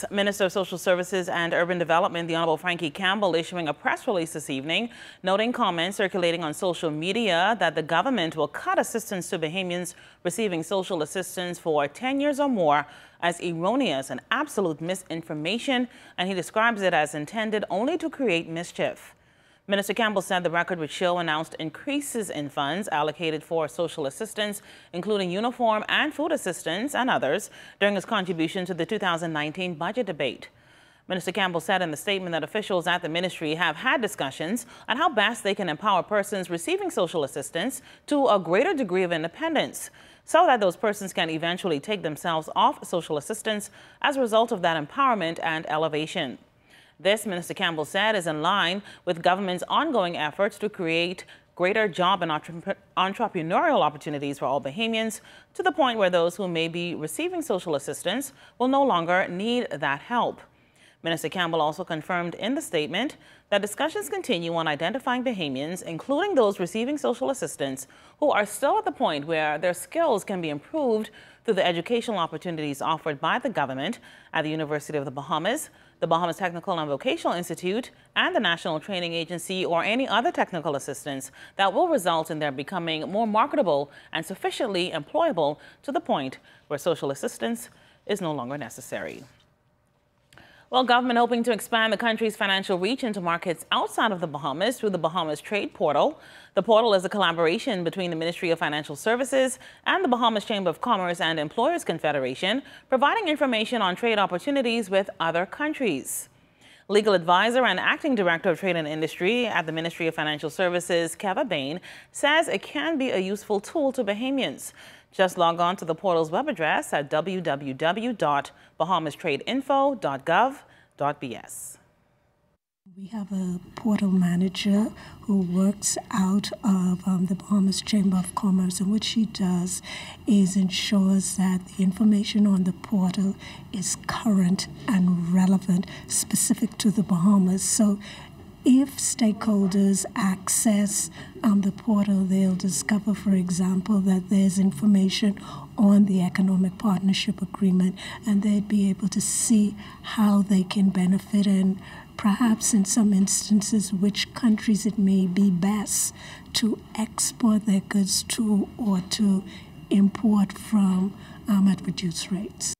Minister of Social Services and Urban Development, the Honorable Frankie Campbell, issuing a press release this evening, noting comments circulating on social media that the government will cut assistance to Bahamians receiving social assistance for 10 years or more as erroneous and absolute misinformation, and he describes it as intended only to create mischief. Minister Campbell said the record would show announced increases in funds allocated for social assistance, including uniform and food assistance and others, during his contribution to the 2019 budget debate. Minister Campbell said in the statement that officials at the ministry have had discussions on how best they can empower persons receiving social assistance to a greater degree of independence, so that those persons can eventually take themselves off social assistance as a result of that empowerment and elevation. This, Minister Campbell said, is in line with government's ongoing efforts to create greater job and entrepreneurial opportunities for all Bahamians, to the point where those who may be receiving social assistance will no longer need that help. Minister Campbell also confirmed in the statement that discussions continue on identifying Bahamians, including those receiving social assistance, who are still at the point where their skills can be improved through the educational opportunities offered by the government at the University of the Bahamas, the Bahamas Technical and Vocational Institute, and the National Training Agency, or any other technical assistance that will result in their becoming more marketable and sufficiently employable to the point where social assistance is no longer necessary. Well, government hoping to expand the country's financial reach into markets outside of the Bahamas through the Bahamas Trade Portal. The portal is a collaboration between the Ministry of Financial Services and the Bahamas Chamber of Commerce and Employers Confederation, providing information on trade opportunities with other countries. Legal advisor and acting director of Trade and Industry at the Ministry of Financial Services, Keva Bain, says it can be a useful tool to Bahamians. Just log on to the portal's web address at www.bahamastradeinfo.gov.bs. We have a portal manager who works out of the Bahamas Chamber of Commerce, and what she does is ensures that the information on the portal is current and relevant, specific to the Bahamas. So if stakeholders access the portal, they'll discover, for example, that there's information on the Economic Partnership Agreement, and they'd be able to see how they can benefit and perhaps in some instances which countries it may be best to export their goods to or to import from at reduced rates.